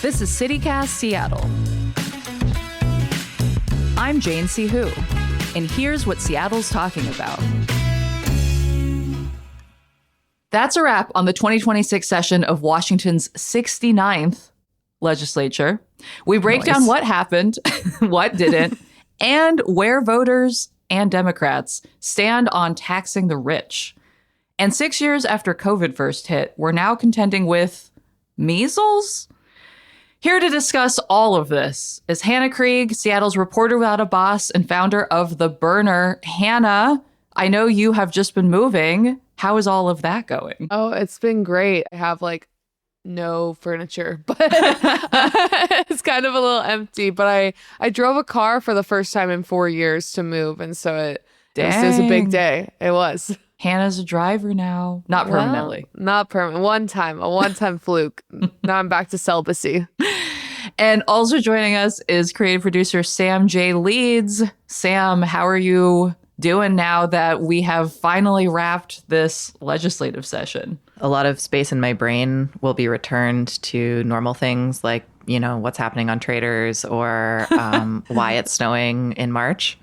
This is CityCast Seattle. I'm Jane C. Hu, and here's what Seattle's talking about. That's a wrap on the 2026 session of Washington's 69th legislature. We break down what happened, what didn't, and where voters and Democrats stand on taxing the rich. And 6 years after COVID first hit, we're now contending with measles? Here to discuss all of this is Hannah Krieg, Seattle's reporter without a boss and founder of The Burner. Hannah, I know you have just been moving. How is all of that going? Oh, it's been great. I have no furniture, but it's kind of a little empty. But I drove a car for the first time in 4 years to move. And so it was a big day. It was. Hannah's a driver now. Not permanently. Not permanent. A one-time fluke. Now I'm back to celibacy. And also joining us is creative producer Sam J. Leeds. Sam, how are you doing now that we have finally wrapped this legislative session? A lot of space in my brain will be returned to normal things like, what's happening on Traders or why it's snowing in March.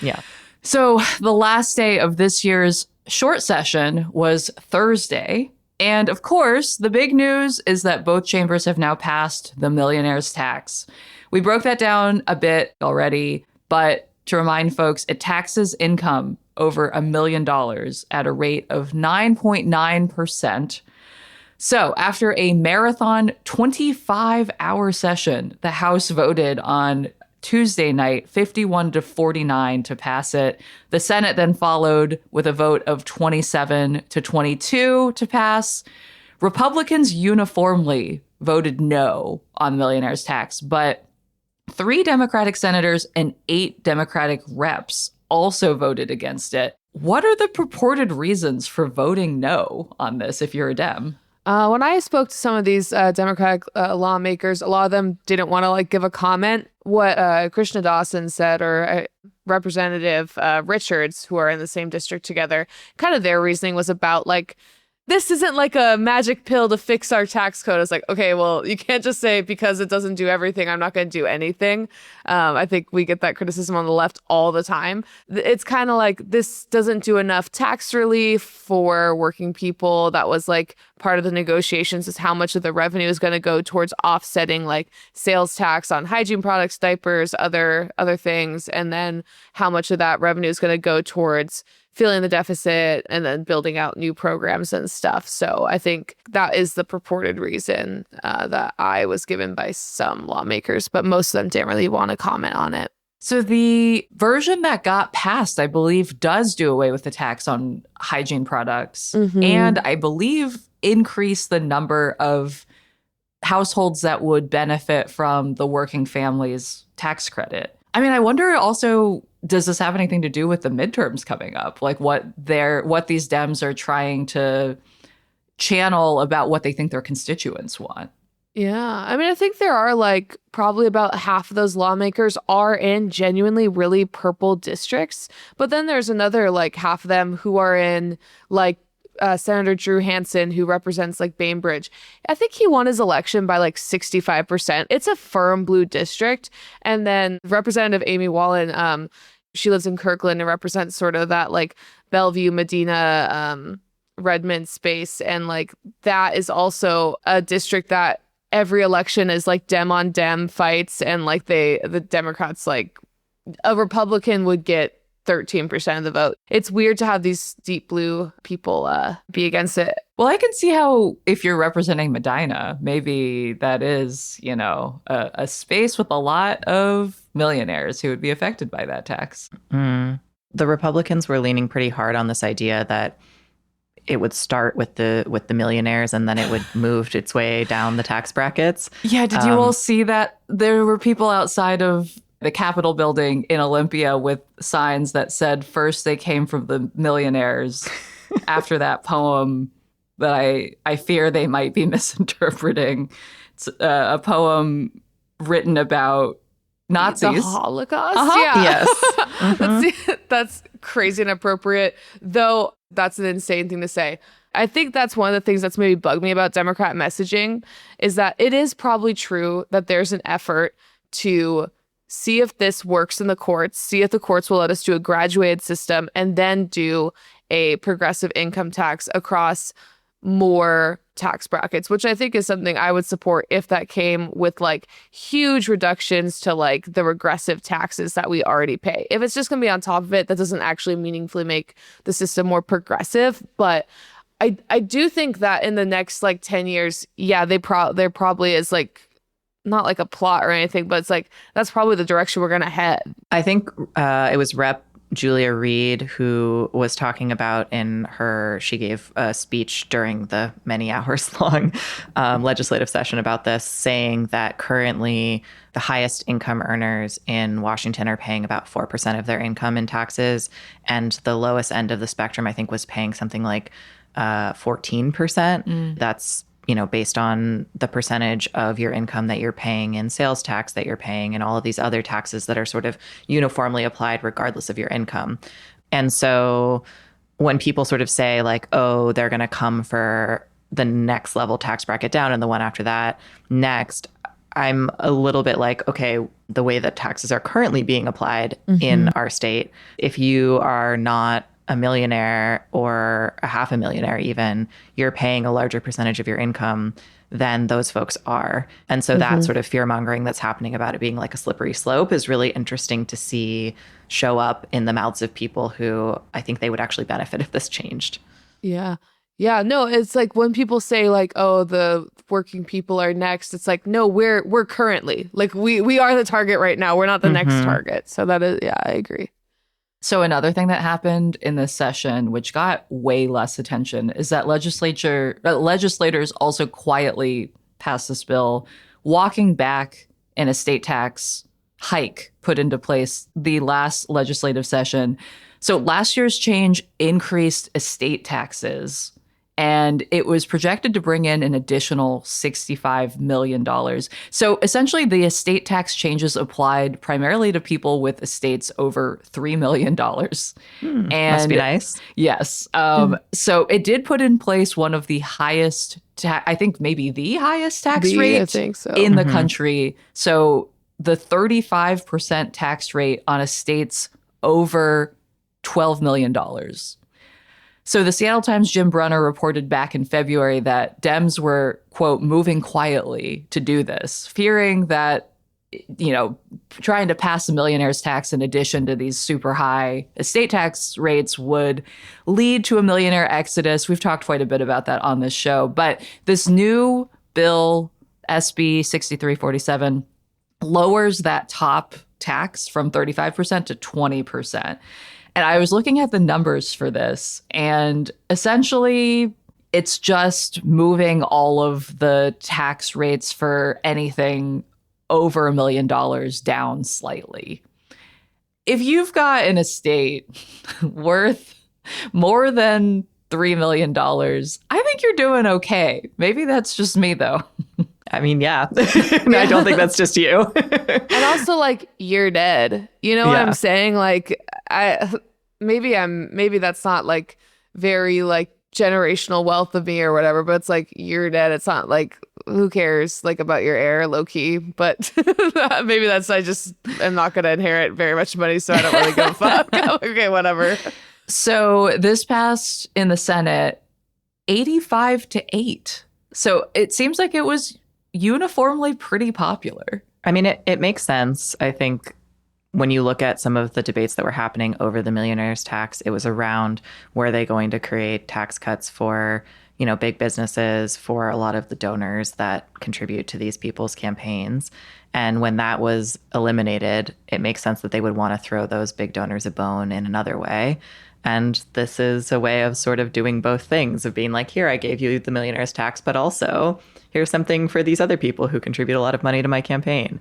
Yeah. So the last day of this year's short session was Thursday. And of course, the big news is that both chambers have now passed the millionaire's tax. We broke that down a bit already, but to remind folks, it taxes income over $1 million at a rate of 9.9%. So after a marathon 25-hour session, the House voted on Tuesday night, 51-49 to pass it. The Senate then followed with a vote of 27-22 to pass. Republicans uniformly voted no on the millionaire's tax, but 3 Democratic senators and 8 Democratic reps also voted against it. What are the purported reasons for voting no on this if you're a Dem? When I spoke to some of these Democratic lawmakers, a lot of them didn't want to give a comment. What Krishna Dawson said, or Representative Richards, who are in the same district together, kind of their reasoning was about this isn't a magic pill to fix our tax code. It's okay, well, you can't just say because it doesn't do everything, I'm not going to do anything. I think we get that criticism on the left all the time. It's kind of this doesn't do enough tax relief for working people. That was part of the negotiations, is how much of the revenue is going to go towards offsetting sales tax on hygiene products, diapers, other things, and then how much of that revenue is going to go towards filling the deficit and then building out new programs and stuff. So I think that is the purported reason that I was given by some lawmakers, but most of them didn't really want to comment on it. So the version that got passed, I believe, does do away with the tax on hygiene products and I believe increase the number of households that would benefit from the working families tax credit. I mean, I wonder also, does this have anything to do with the midterms coming up? What these Dems are trying to channel about what they think their constituents want? Yeah. I mean, I think there are probably about half of those lawmakers are in genuinely really purple districts. But then there's another half of them who are in Senator Drew Hansen, who represents Bainbridge. I think he won his election by 65%. It's a firm blue district. And then Representative Amy Wallen, she lives in Kirkland and represents sort of that Bellevue, Medina, Redmond space. And that is also a district that every election is Dem on Dem fights. And the Democrats, a Republican would get 13% of the vote. It's weird to have these deep blue people be against it. Well, I can see how if you're representing Medina, maybe that is, a space with a lot of millionaires who would be affected by that tax. The Republicans were leaning pretty hard on this idea that it would start with the millionaires and then it would move its way down the tax brackets. Yeah, did you all see that? There were people outside of the Capitol building in Olympia with signs that said first they came from the millionaires after that poem that I fear they might be misinterpreting. It's a poem written about Nazis. The Holocaust? Uh-huh. Yeah. Yes. That's crazy inappropriate, though. That's an insane thing to say. I think that's one of the things that's maybe bugged me about Democrat messaging is that it is probably true that there's an effort to see if this works in the courts, see if the courts will let us do a graduated system, and then do a progressive income tax across more tax brackets, which I think is something I would support if that came with like huge reductions to like the regressive taxes that we already pay. If it's just going to be on top of it, that doesn't actually meaningfully make the system more progressive. But I do think that in the next like 10 years, yeah, there probably is like not like a plot or anything, but it's like that's probably the direction we're going to head. I think it was Rep. Julia Reed, who was talking about she gave a speech during the many hours long legislative session about this, saying that currently the highest income earners in Washington are paying about 4% of their income in taxes. And the lowest end of the spectrum, I think, was paying something like 14%. That's based on the percentage of your income that you're paying in sales tax, that you're paying and all of these other taxes that are sort of uniformly applied regardless of your income. And so when people sort of say like, oh, they're going to come for the next level tax bracket down and the one after that next, I'm a little bit like, okay, the way that taxes are currently being applied in our state, if you are not a millionaire or a half a millionaire even, you're paying a larger percentage of your income than those folks are. And so that sort of fear mongering that's happening about it being like a slippery slope is really interesting to see show up in the mouths of people who I think they would actually benefit if this changed. Yeah. Yeah, no, it's like when people say like, oh, the working people are next, it's like, no, we're currently like we are the target right now. We're not the next target. So that is, yeah, I agree. So another thing that happened in this session, which got way less attention, is that legislators also quietly passed this bill, walking back an estate tax hike put into place the last legislative session. So last year's change increased estate taxes, and it was projected to bring in an additional $65 million. So essentially, the estate tax changes applied primarily to people with estates over $3 million. And must be nice. Yes. So it did put in place one of the highest, I think maybe the highest tax rate I think so. in the country. So the 35% tax rate on estates over $12 million. So the Seattle Times' Jim Brunner reported back in February that Dems were, quote, moving quietly to do this, fearing that, trying to pass the millionaire's tax in addition to these super high estate tax rates would lead to a millionaire exodus. We've talked quite a bit about that on this show. But this new bill, SB 6347, lowers that top tax from 35% to 20%. And I was looking at the numbers for this, and essentially it's just moving all of the tax rates for anything over $1 million down slightly. If you've got an estate worth more than $3 million, I think you're doing okay. Maybe that's just me, though. I mean, yeah. I don't think that's just you. And also, like, you're dead. You know what I'm saying? Like, maybe that's not like very like generational wealth of me or whatever, but it's like you're dead. It's not like who cares like about your heir, low key. But maybe that's I just am not going to inherit very much money, so I don't really give a fuck. Okay, whatever. So this passed in the Senate 85-8. So it seems like it was uniformly pretty popular. I mean, it makes sense. I think when you look at some of the debates that were happening over the millionaire's tax, it was around were they going to create tax cuts for, big businesses, for a lot of the donors that contribute to these people's campaigns. And when that was eliminated, it makes sense that they would want to throw those big donors a bone in another way. And this is a way of sort of doing both things, of being like, here, I gave you the millionaire's tax, but also here's something for these other people who contribute a lot of money to my campaign.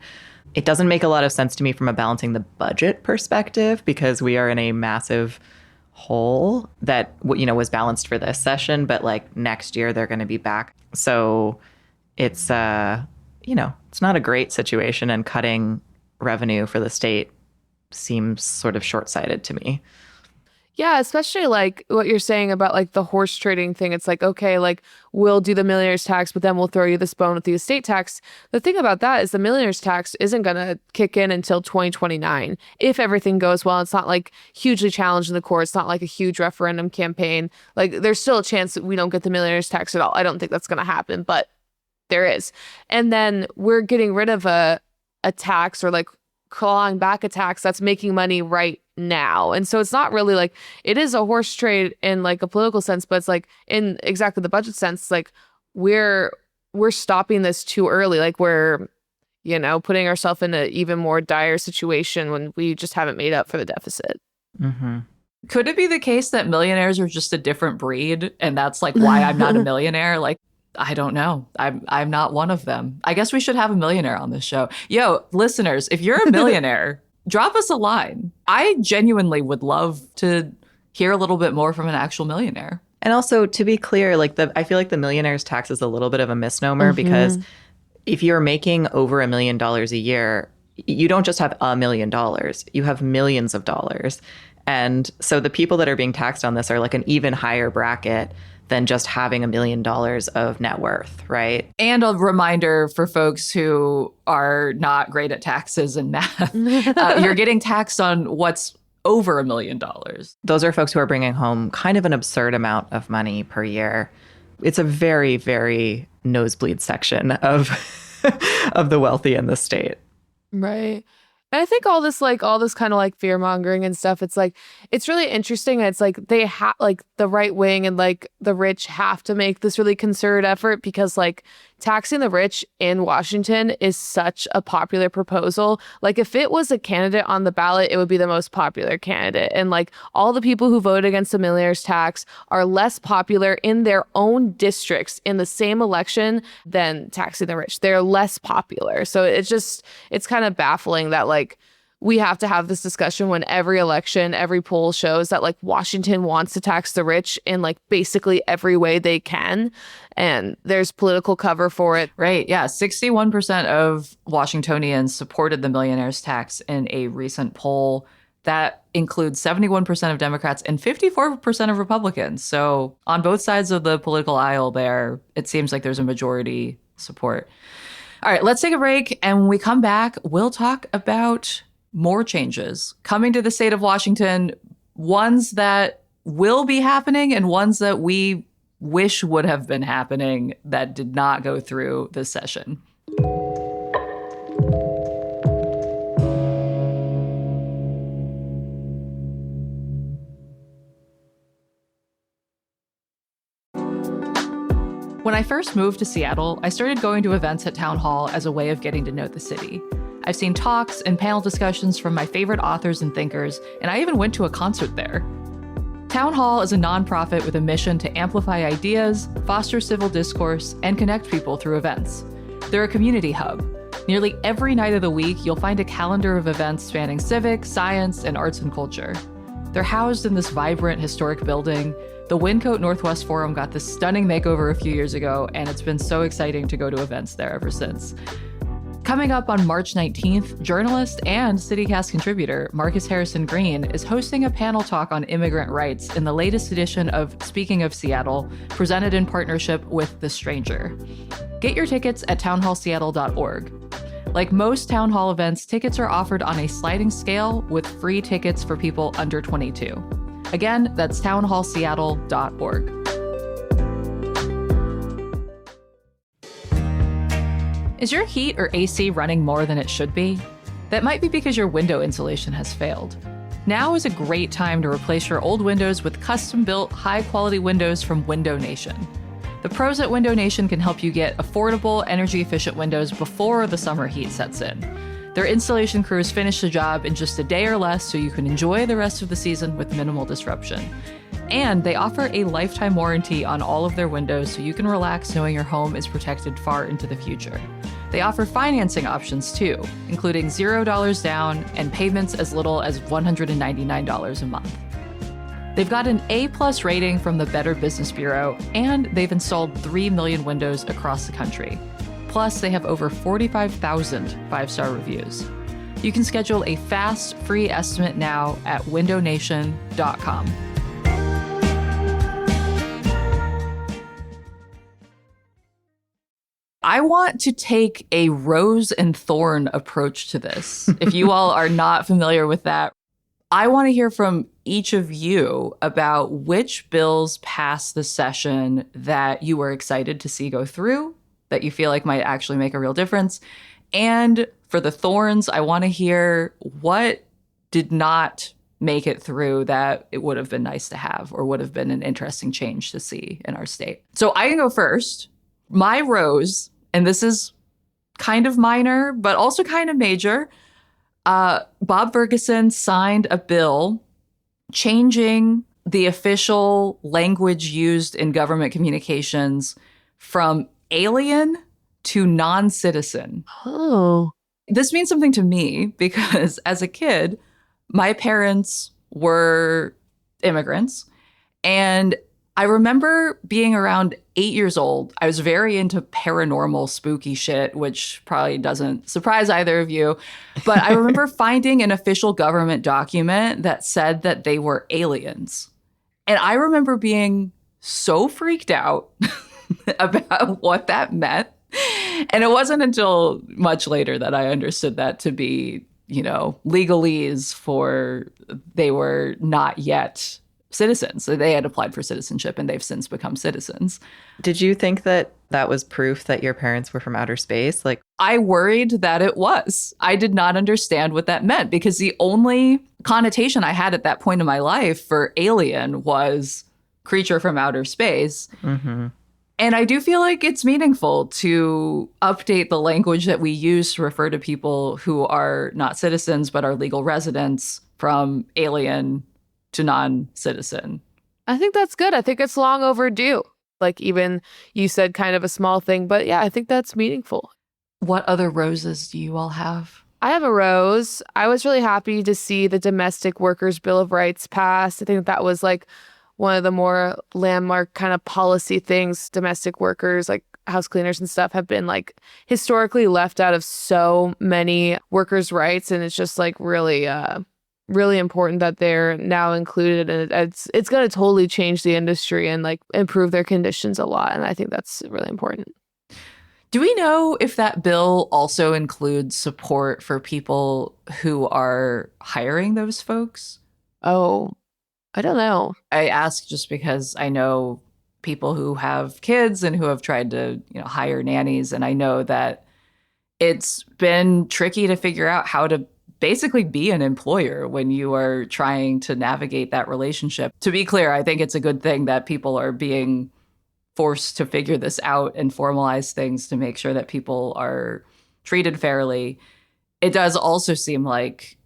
It doesn't make a lot of sense to me from a balancing the budget perspective, because we are in a massive hole that, was balanced for this session, but like next year they're going to be back. So it's, it's not a great situation, and cutting revenue for the state seems sort of short-sighted to me. Yeah, especially like what you're saying about like the horse trading thing. It's like, okay, like we'll do the millionaire's tax, but then we'll throw you this bone with the estate tax. The thing about that is the millionaire's tax isn't going to kick in until 2029. If everything goes well, it's not like hugely challenged in the court. It's not like a huge referendum campaign. Like there's still a chance that we don't get the millionaire's tax at all. I don't think that's going to happen, but there is. And then we're getting rid of a tax, or like clawing back a tax that's making money right now. And so it's not really like, it is a horse trade in like a political sense, but it's like in exactly the budget sense, like we're stopping this too early. Like we're, putting ourselves in an even more dire situation when we just haven't made up for the deficit. Mm-hmm. Could it be the case that millionaires are just a different breed, and that's like why I'm not a millionaire? Like, I don't know. I'm not one of them. I guess we should have a millionaire on this show. Yo, listeners, if you're a millionaire, drop us a line. I genuinely would love to hear a little bit more from an actual millionaire. And also, to be clear, like I feel like the millionaire's tax is a little bit of a misnomer, because if you're making over $1 million a year, you don't just have $1 million, you have millions of dollars. And so the people that are being taxed on this are like an even higher bracket than just having $1 million of net worth, right? And a reminder for folks who are not great at taxes and math, you're getting taxed on what's over $1 million. Those are folks who are bringing home kind of an absurd amount of money per year. It's a very, very nosebleed section of of the wealthy in the state. Right. And I think all this kind of like fear mongering and stuff, it's like, it's really interesting. It's like they have like the right wing and like the rich have to make this really concerted effort, because like taxing the rich in Washington is such a popular proposal. Like if it was a candidate on the ballot, it would be the most popular candidate. And like all the people who voted against the millionaire's tax are less popular in their own districts in the same election than taxing the rich. They're less popular. So it's kind of baffling that like we have to have this discussion when every election, every poll shows that like Washington wants to tax the rich in like basically every way they can. And there's political cover for it. Right. Yeah. 61% of Washingtonians supported the millionaire's tax in a recent poll. That includes 71% of Democrats and 54% of Republicans. So on both sides of the political aisle there, it seems like there's a majority support. All right, let's take a break. And when we come back, we'll talk about more changes coming to the state of Washington, ones that will be happening and ones that we wish would have been happening that did not go through this session. When I first moved to Seattle, I started going to events at Town Hall as a way of getting to know the city. I've seen talks and panel discussions from my favorite authors and thinkers, and I even went to a concert there. Town Hall is a nonprofit with a mission to amplify ideas, foster civil discourse, and connect people through events. They're a community hub. Nearly every night of the week, you'll find a calendar of events spanning civics, science, and arts and culture. They're housed in this vibrant, historic building. The Wyncote Northwest Forum got this stunning makeover a few years ago, and it's been so exciting to go to events there ever since. Coming up on March 19th, journalist and CityCast contributor Marcus Harrison Green is hosting a panel talk on immigrant rights in the latest edition of Speaking of Seattle, presented in partnership with The Stranger. Get your tickets at townhallseattle.org. Like most town hall events, tickets are offered on a sliding scale with free tickets for people under 22. Again, that's townhallseattle.org. Is your heat or AC running more than it should be? That might be because your window insulation has failed. Now is a great time to replace your old windows with custom-built, high-quality windows from Window Nation. The pros at Window Nation can help you get affordable, energy-efficient windows before the summer heat sets in. Their installation crews finish the job in just a day or less so you can enjoy the rest of the season with minimal disruption. And they offer a lifetime warranty on all of their windows so you can relax knowing your home is protected far into the future. They offer financing options too, including $0 down and payments as little as $199 a month. They've got an A+ rating from the Better Business Bureau, and they've installed 3 million windows across the country. Plus, they have over 45,000 5-star reviews. You can schedule a fast, free estimate now at windownation.com. I want to take a rose and thorn approach to this. If you all are not familiar with that, I want to hear from each of you about which bills passed the session that you were excited to see go through, that you feel like might actually make a real difference. And for the thorns, I want to hear what did not make it through that it would have been nice to have or would have been an interesting change to see in our state. So I can go first. My rose, and this is kind of minor, but also kind of major. Bob Ferguson signed a bill changing the official language used in government communications from alien to non-citizen. Oh. This means something to me because as a kid, my parents were immigrants, and I remember being around 8 years old. I was very into paranormal, spooky shit, which probably doesn't surprise either of you. But I remember finding an official government document that said that they were aliens. And I remember being so freaked out about what that meant. And it wasn't until much later that I understood that to be, legalese for they were not yet citizens. So they had applied for citizenship and they've since become citizens. Did you think that that was proof that your parents were from outer space? I worried that it was. I did not understand what that meant because the only connotation I had at that point in my life for alien was creature from outer space. Mm-hmm. And I do feel like it's meaningful to update the language that we use to refer to people who are not citizens but are legal residents from alien to non-citizen. I think that's good. I think it's long overdue. Even you said kind of a small thing, but yeah, I think that's meaningful. What other roses do you all have? I have a rose. I was really happy to see the Domestic Workers Bill of Rights passed. I think that was one of the more landmark kind of policy things. Domestic workers, like house cleaners and stuff, have been historically left out of so many workers' rights. And it's just really important that they're now included, and it's going to totally change the industry and improve their conditions a lot, and I think that's really important. Do we know if that bill also includes support for people who are hiring those folks? Oh, I don't know. I ask just because I know people who have kids and who have tried to hire nannies, and I know that it's been tricky to figure out how to basically be an employer when you are trying to navigate that relationship. To be clear, I think it's a good thing that people are being forced to figure this out and formalize things to make sure that people are treated fairly. It does also seem like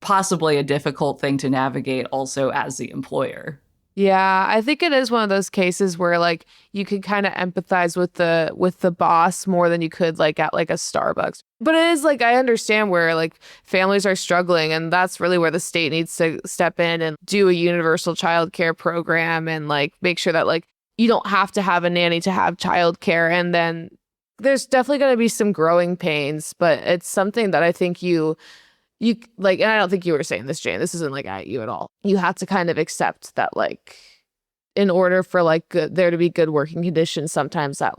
possibly a difficult thing to navigate also as the employer. Yeah, I think it is one of those cases where you could kind of empathize with the boss more than you could at a Starbucks. But it is I understand where families are struggling, and that's really where the state needs to step in and do a universal child care program and make sure that you don't have to have a nanny to have child care. And then there's definitely going to be some growing pains, but it's something that I think you and I don't think you were saying this, Jane, this isn't at you at all. You have to kind of accept that in order for there to be good working conditions, sometimes that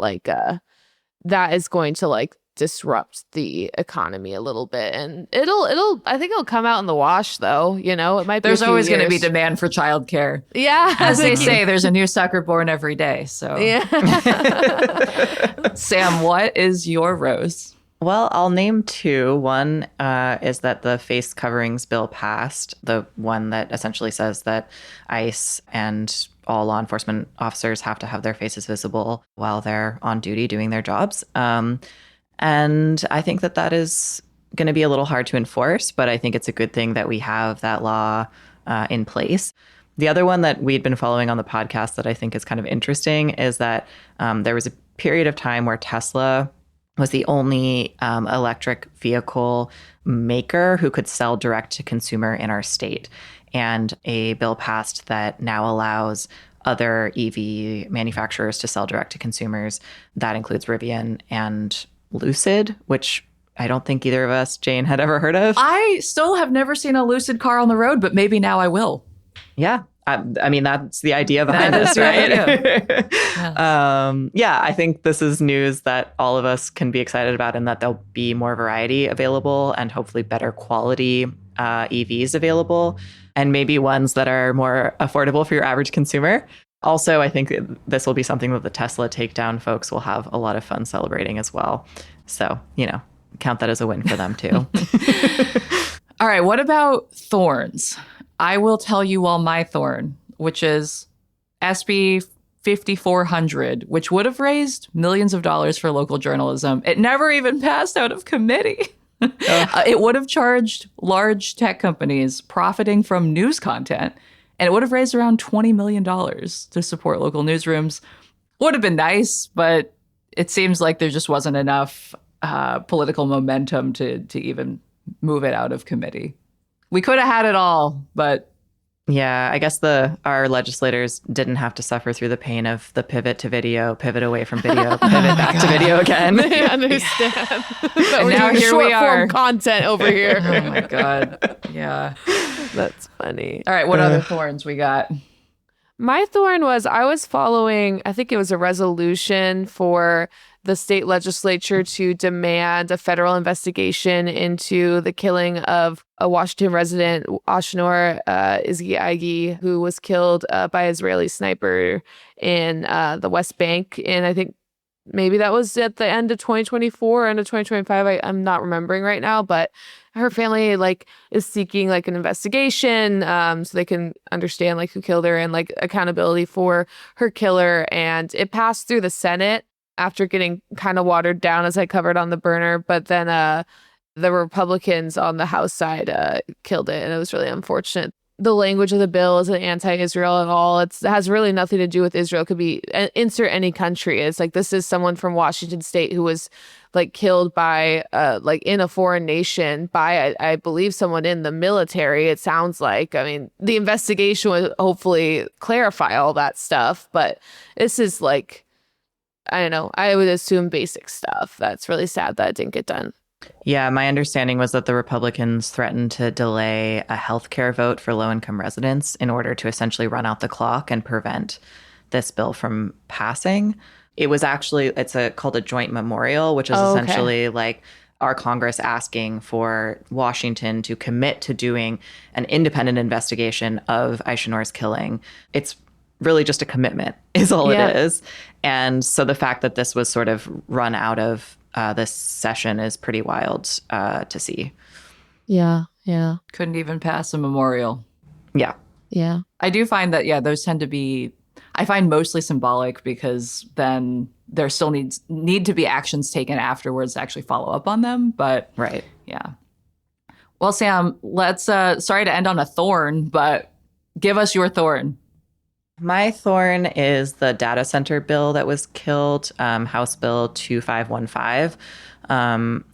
that is going to disrupt the economy a little bit, and I think it'll come out in the wash though. It might be there's always going to be demand for childcare. Yeah, as they say, there's a new sucker born every day. So yeah. Sam, what is your rose? Well, I'll name two. One is that the face coverings bill passed, the one that essentially says that ICE and all law enforcement officers have to have their faces visible while they're on duty doing their jobs. And I think that is going to be a little hard to enforce, but I think it's a good thing that we have that law in place. The other one that we'd been following on the podcast that I think is kind of interesting is that there was a period of time where Tesla was the only electric vehicle maker who could sell direct to consumer in our state. And a bill passed that now allows other EV manufacturers to sell direct to consumers. That includes Rivian and Lucid, which I don't think either of us, Jane, had ever heard of. I still have never seen a Lucid car on the road, but maybe now I will. Yeah. I mean, that's the idea behind That this, is the right? idea. Yes. Yeah, I think this is news that all of us can be excited about, and that there'll be more variety available and hopefully better quality EVs available, and maybe ones that are more affordable for your average consumer. Also, I think this will be something that the Tesla takedown folks will have a lot of fun celebrating as well. So, count that as a win for them too. All right, what about thorns? I will tell you all my thorn, which is SB 5400, which would have raised millions of dollars for local journalism. It never even passed out of committee. It would have charged large tech companies profiting from news content, and it would have raised around $20 million to support local newsrooms. Would have been nice, but it seems like there just wasn't enough political momentum to even move it out of committee. We could have had it all, but yeah, I guess our legislators didn't have to suffer through the pain of the pivot to video, pivot away from video, pivot back to video again. They understand. And now here we are. Content over here. Oh my God. Yeah. That's funny. All right, what other thorns we got? My thorn was I was following, I think it was a resolution for the state legislature to demand a federal investigation into the killing of a Washington resident, Ashnor Izgi, who was killed by Israeli sniper in the West Bank. And I think maybe that was at the end of 2024, end of 2025. I'm not remembering right now, but her family is seeking an investigation so they can understand who killed her and accountability for her killer. And it passed through the Senate after getting kind of watered down, as I covered on The Burner. But then the Republicans on the House side killed it, and it was really unfortunate. The language of the bill isn't anti-Israel at all. It has really nothing to do with Israel. It could be insert any country. It's this is someone from Washington State who was killed by in a foreign nation by I believe someone in the military. It sounds like. I mean, the investigation would hopefully clarify all that stuff, but this is I don't know. I would assume basic stuff. That's really sad that it didn't get done. Yeah, my understanding was that the Republicans threatened to delay a healthcare vote for low-income residents in order to essentially run out the clock and prevent this bill from passing. It was actually, called a joint memorial, which is essentially our Congress asking for Washington to commit to doing an independent investigation of Aishanor's killing. It's really just a commitment is all it is. And so the fact that this was sort of run out of this session is pretty wild to see. Yeah. Couldn't even pass a memorial. Yeah. I do find that, those tend to be, I find mostly symbolic, because then there still need to be actions taken afterwards to actually follow up on them. But right. Yeah. Well, Sam, let's, sorry to end on a thorn, but give us your thorn. My thorn is the data center bill that was killed, House Bill 2515.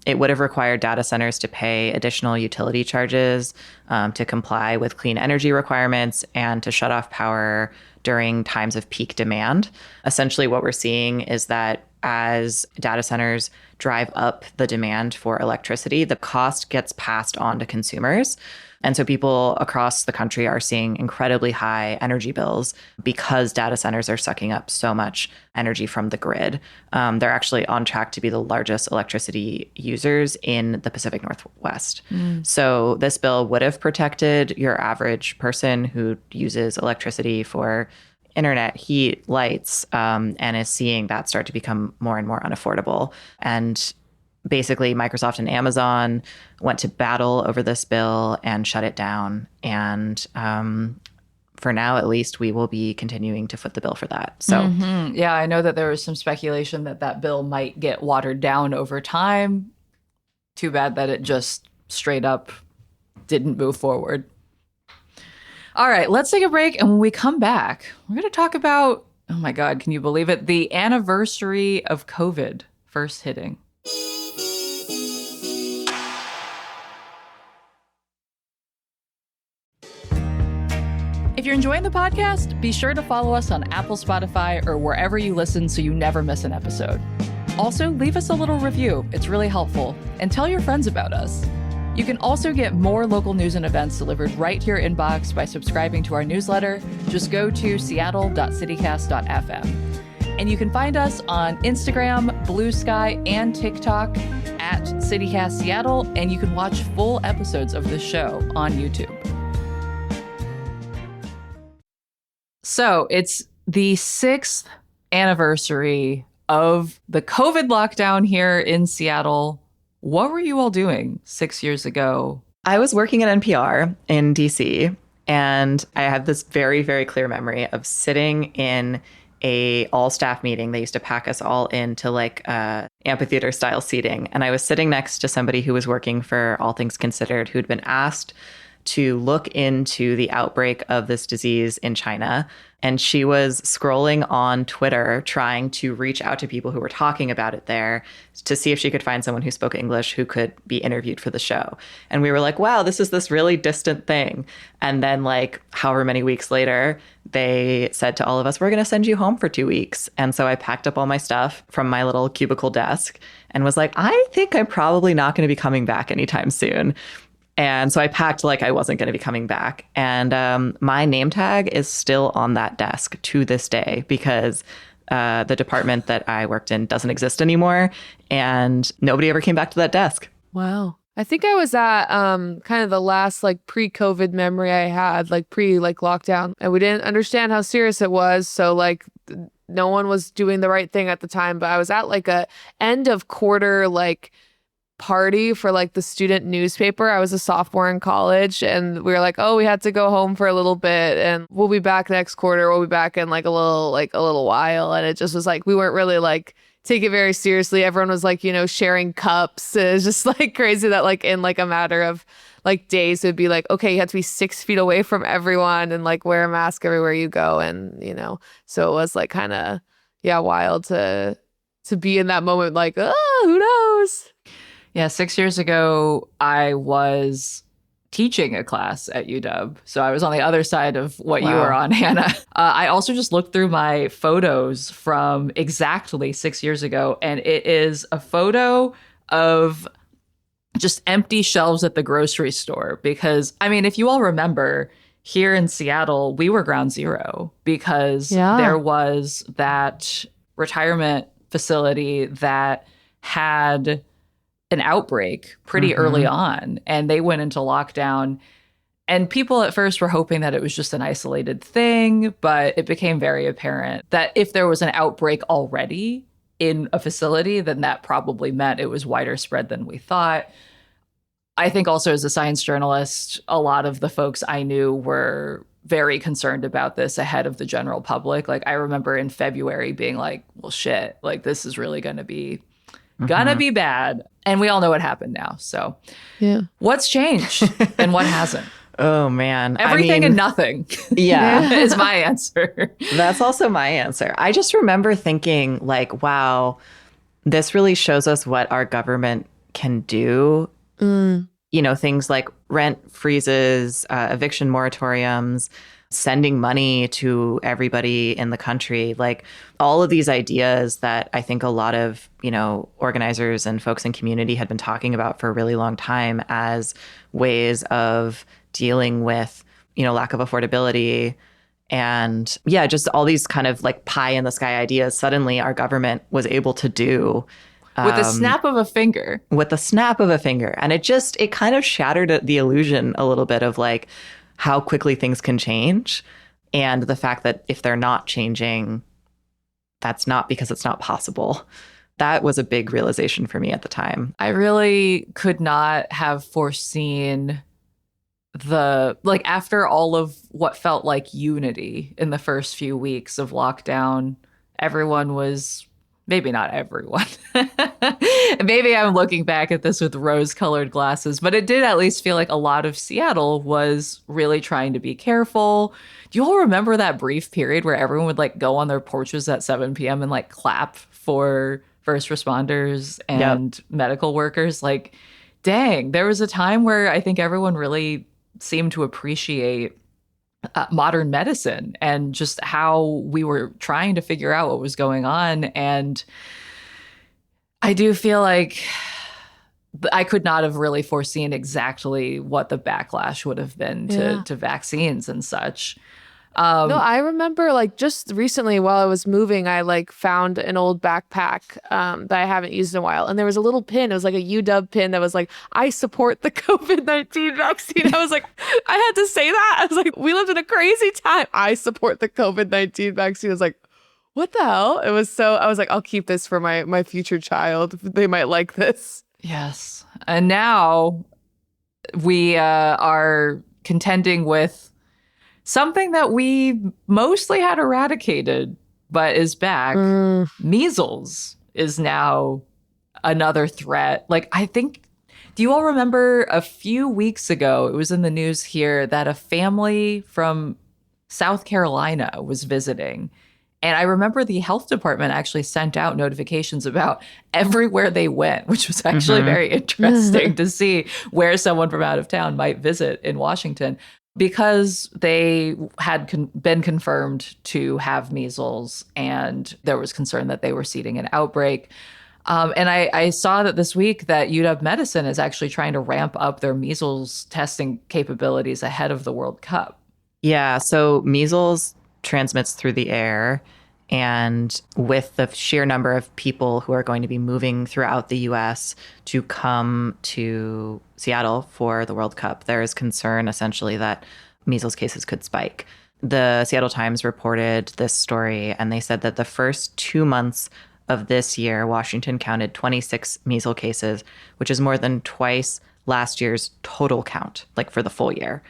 It would have required data centers to pay additional utility charges to comply with clean energy requirements and to shut off power during times of peak demand. Essentially, what we're seeing is that as data centers drive up the demand for electricity, the cost gets passed on to consumers. And so people across the country are seeing incredibly high energy bills because data centers are sucking up so much energy from the grid. They're actually on track to be the largest electricity users in the Pacific Northwest. So this bill would have protected your average person who uses electricity for internet, heat, lights, and is seeing that start to become more and more unaffordable. And basically, Microsoft and Amazon went to battle over this bill and shut it down. And for now, at least, we will be continuing to foot the bill for that. So, Yeah, I know that there was some speculation that bill might get watered down over time. Too bad that it just straight up didn't move forward. All right, let's take a break. And when we come back, we're going to talk about, oh my God, can you believe it? The anniversary of COVID first hitting. If you're enjoying the podcast, be sure to follow us on Apple, Spotify, or wherever you listen so you never miss an episode. Also, leave us a little review. It's really helpful. And tell your friends about us. You can also get more local news and events delivered right to your inbox by subscribing to our newsletter. Just go to seattle.citycast.fm. And you can find us on Instagram, Blue Sky, and TikTok at CityCast Seattle. And you can watch full episodes of this show on YouTube. So it's the 6th anniversary of the COVID lockdown here in Seattle. What were you all doing 6 years ago? I was working at NPR in DC, and I have this very, very clear memory of sitting in a all staff meeting. They used to pack us all into like amphitheater style seating. And I was sitting next to somebody who was working for All Things Considered, who'd been asked to look into the outbreak of this disease in China. And she was scrolling on Twitter trying to reach out to people who were talking about it there to see if she could find someone who spoke English who could be interviewed for the show. And we were like, wow, this is this really distant thing. And then like however many weeks later, they said to all of us, we're going to send you home for 2 weeks. And so I packed up all my stuff from my little cubicle desk and was like, I think I'm probably not going to be coming back anytime soon. And so I packed like I wasn't going to be coming back. And my name tag is still on that desk to this day because the department that I worked in doesn't exist anymore. And nobody ever came back to that desk. Wow. I think I was at kind of the last like pre-COVID memory I had, like lockdown. And we didn't understand how serious it was. So like no one was doing the right thing at the time. But I was at like a end of quarter like party for like the student newspaper. I was a sophomore in college and we were like, oh, we had to go home for a little bit and we'll be back next quarter. We'll be back in like a little while. And it just was like, we weren't really like take it very seriously. Everyone was like, you know, sharing cups. It was just like crazy that like in like a matter of like days, it'd be like, okay, you have to be 6 feet away from everyone and like wear a mask everywhere you go. And, you know, so it was like kind of, yeah, wild to be in that moment. Like, oh, who knows? Yeah, 6 years ago, I was teaching a class at UW. So I was on the other side of what you were on, Hannah. I also just looked through my photos from exactly 6 years ago, and it is a photo of just empty shelves at the grocery store. Because, I mean, if you all remember, here in Seattle, we were ground zero because there was that retirement facility that had an outbreak pretty early on, and they went into lockdown. And people at first were hoping that it was just an isolated thing, but it became very apparent that if there was an outbreak already in a facility, then that probably meant it was wider spread than we thought. I think also as a science journalist, a lot of the folks I knew were very concerned about this ahead of the general public. Like I remember in February being like, well, shit, like this is really going to be bad. And we all know what happened now. So yeah, what's changed and what hasn't? Oh, man. Everything and nothing. Yeah. is my answer. That's also my answer. I just remember thinking like, wow, this really shows us what our government can do. You know, things like rent freezes, eviction moratoriums, sending money to everybody in the country, like all of these ideas that I think a lot of, you know, organizers and folks in community had been talking about for a really long time as ways of dealing with, you know, lack of affordability. And yeah, just all these kind of like pie in the sky ideas suddenly our government was able to do. With the snap of a finger. With the snap of a finger. And it kind of shattered the illusion a little bit of like, how quickly things can change, and the fact that if they're not changing, that's not because it's not possible. That was a big realization for me at the time. I really could not have foreseen after all of what felt like unity in the first few weeks of lockdown, everyone was, maybe not everyone. Maybe I'm looking back at this with rose-colored glasses, but it did at least feel like a lot of Seattle was really trying to be careful. Do you all remember that brief period where everyone would like go on their porches at 7 p.m. and like clap for first responders and medical workers? Like, dang, there was a time where I think everyone really seemed to appreciate modern medicine and just how we were trying to figure out what was going on. And I do feel like I could not have really foreseen exactly what the backlash would have been to vaccines and such. No, I remember like just recently while I was moving, I like found an old backpack that I haven't used in a while. And there was a little pin. It was like a UW pin that was like, I support the COVID-19 vaccine. I was like, I had to say that. I was like, we lived in a crazy time. I support the COVID-19 vaccine. I was like, what the hell? It was so, I was like, I'll keep this for my future child. They might like this. Yes. And now we are contending with something that we mostly had eradicated, but is back. Measles is now another threat. Like, I think, do you all remember a few weeks ago, it was in the news here that a family from South Carolina was visiting. And I remember the health department actually sent out notifications about everywhere they went, which was actually very interesting to see where someone from out of town might visit in Washington, because they had been confirmed to have measles, and there was concern that they were seeding an outbreak. And I saw that this week that UW Medicine is actually trying to ramp up their measles testing capabilities ahead of the World Cup. Yeah, so measles transmits through the air. And with the sheer number of people who are going to be moving throughout the U.S. to come to Seattle for the World Cup, there is concern essentially that measles cases could spike. The Seattle Times reported this story, and they said that the first 2 months of this year, Washington counted 26 measles cases, which is more than twice last year's total count, like for the full year.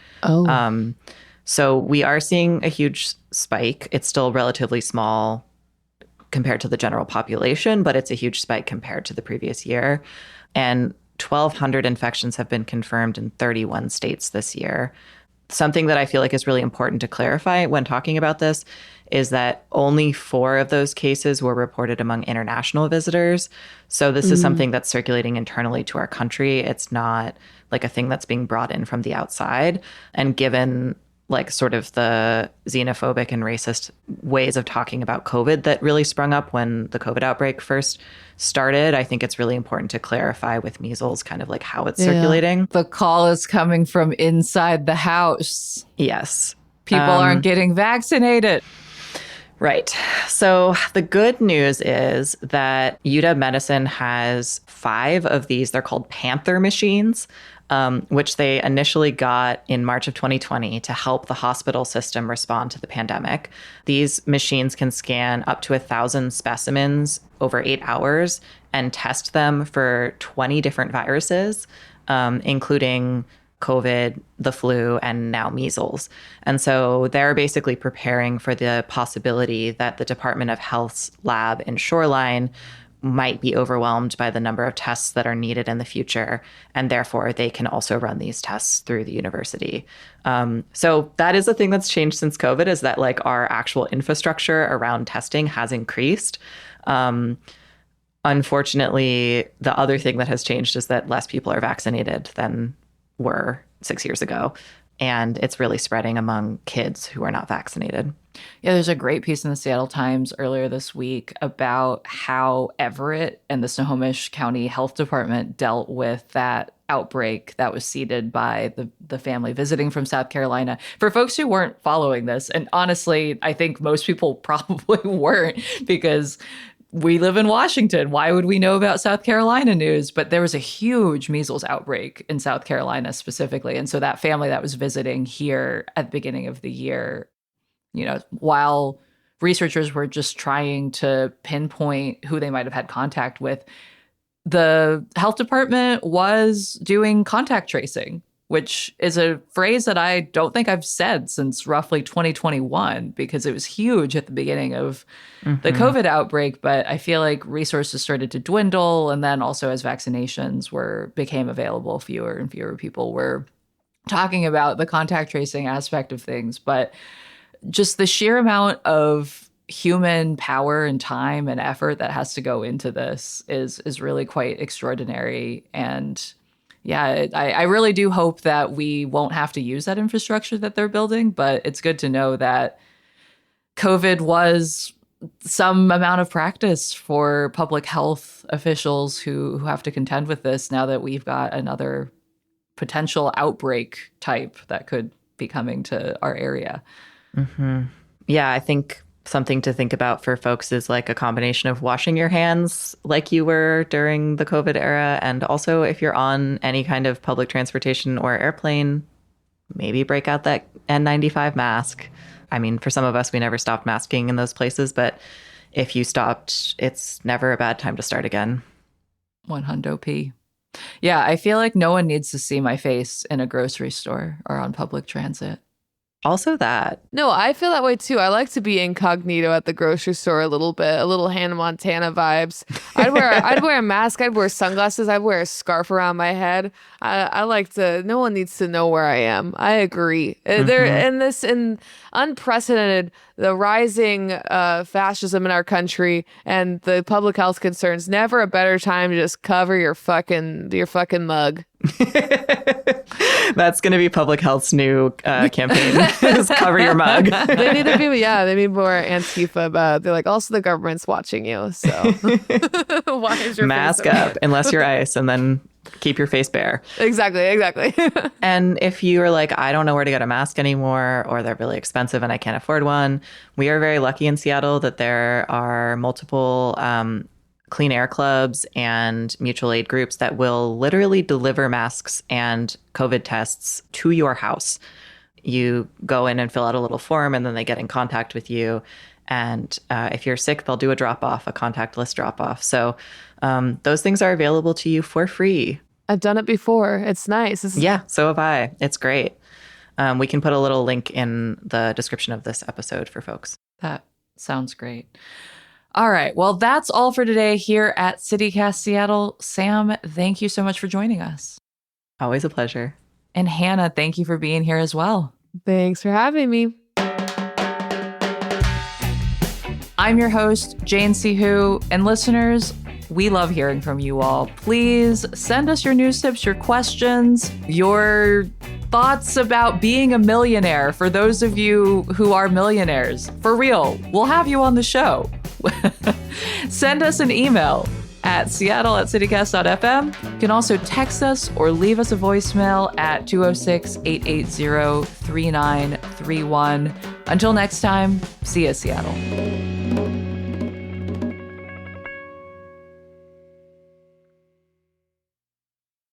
So we are seeing a huge spike. It's still relatively small compared to the general population, but it's a huge spike compared to the previous year. And 1,200 infections have been confirmed in 31 states this year. Something that I feel like is really important to clarify when talking about this is that only 4 of those cases were reported among international visitors. So this is something that's circulating internally to our country. It's not like a thing that's being brought in from the outside. And given like sort of the xenophobic and racist ways of talking about COVID that really sprung up when the COVID outbreak first started, I think it's really important to clarify with measles kind of like how it's circulating. The call is coming from inside the house. Yes. People aren't getting vaccinated. Right. So the good news is that UW Medicine has 5 of these. They're called Panther machines, which they initially got in March of 2020 to help the hospital system respond to the pandemic. These machines can scan up to 1,000 specimens over 8 hours and test them for 20 different viruses, including COVID, the flu, and now measles. And so they're basically preparing for the possibility that the Department of Health's lab in Shoreline might be overwhelmed by the number of tests that are needed in the future. And therefore, they can also run these tests through the university. So that is the thing that's changed since COVID, is that like our actual infrastructure around testing has increased. Unfortunately, the other thing that has changed is that less people are vaccinated than were 6 years ago. And it's really spreading among kids who are not vaccinated. Yeah, there's a great piece in the Seattle Times earlier this week about how Everett and the Snohomish County Health Department dealt with that outbreak that was seeded by the family visiting from South Carolina. For folks who weren't following this, and honestly, I think most people probably weren't, because we live in Washington. Why would we know about South Carolina news? But there was a huge measles outbreak in South Carolina specifically. And so that family that was visiting here at the beginning of the year, you know, while researchers were just trying to pinpoint who they might have had contact with, the health department was doing contact tracing, which is a phrase that I don't think I've said since roughly 2021, because it was huge at the beginning of the COVID outbreak. But I feel like resources started to dwindle. And then also as vaccinations became available, fewer and fewer people were talking about the contact tracing aspect of things. But just the sheer amount of human power and time and effort that has to go into this is really quite extraordinary. And yeah, I really do hope that we won't have to use that infrastructure that they're building, but it's good to know that COVID was some amount of practice for public health officials who have to contend with this now that we've got another potential outbreak type that could be coming to our area. Mm-hmm. Yeah, I think something to think about for folks is like a combination of washing your hands like you were during the COVID era. And also, if you're on any kind of public transportation or airplane, maybe break out that N95 mask. I mean, for some of us, we never stopped masking in those places. But if you stopped, it's never a bad time to start again. 100p. Yeah, I feel like no one needs to see my face in a grocery store or on public transit. Also that. No, I feel that way too. I like to be incognito at the grocery store a little bit, a little Hannah Montana vibes. I'd wear a mask, I'd wear sunglasses, I'd wear a scarf around my head. I like to, no one needs to know where I am. I agree. There in unprecedented, the rising fascism in our country and the public health concerns, never a better time to just cover your fucking mug. That's going to be public health's new campaign. Is cover your mug. They need to be, they need more Antifa. They're like, also the government's watching you. So why is your mask face up unless you're ice, and then keep your face bare. Exactly. And if you are like, I don't know where to get a mask anymore, or they're really expensive and I can't afford one, we are very lucky in Seattle that there are multiple clean air clubs and mutual aid groups that will literally deliver masks and COVID tests to your house. You go in and fill out a little form, and then they get in contact with you. And if you're sick, they'll do a drop-off, a contactless drop-off. So those things are available to you for free. I've done it before. It's nice. Yeah, so have I. It's great. We can put a little link in the description of this episode for folks. That sounds great. All right. Well, that's all for today here at CityCast Seattle. Sam, thank you so much for joining us. Always a pleasure. And Hannah, thank you for being here as well. Thanks for having me. I'm your host, Jane Sihu, and listeners, we love hearing from you all. Please send us your news tips, your questions, your thoughts about being a millionaire for those of you who are millionaires. For real, we'll have you on the show. Send us an email at seattle@citycast.fm. You can also text us or leave us a voicemail at 206-880-3931. Until next time, see you, Seattle.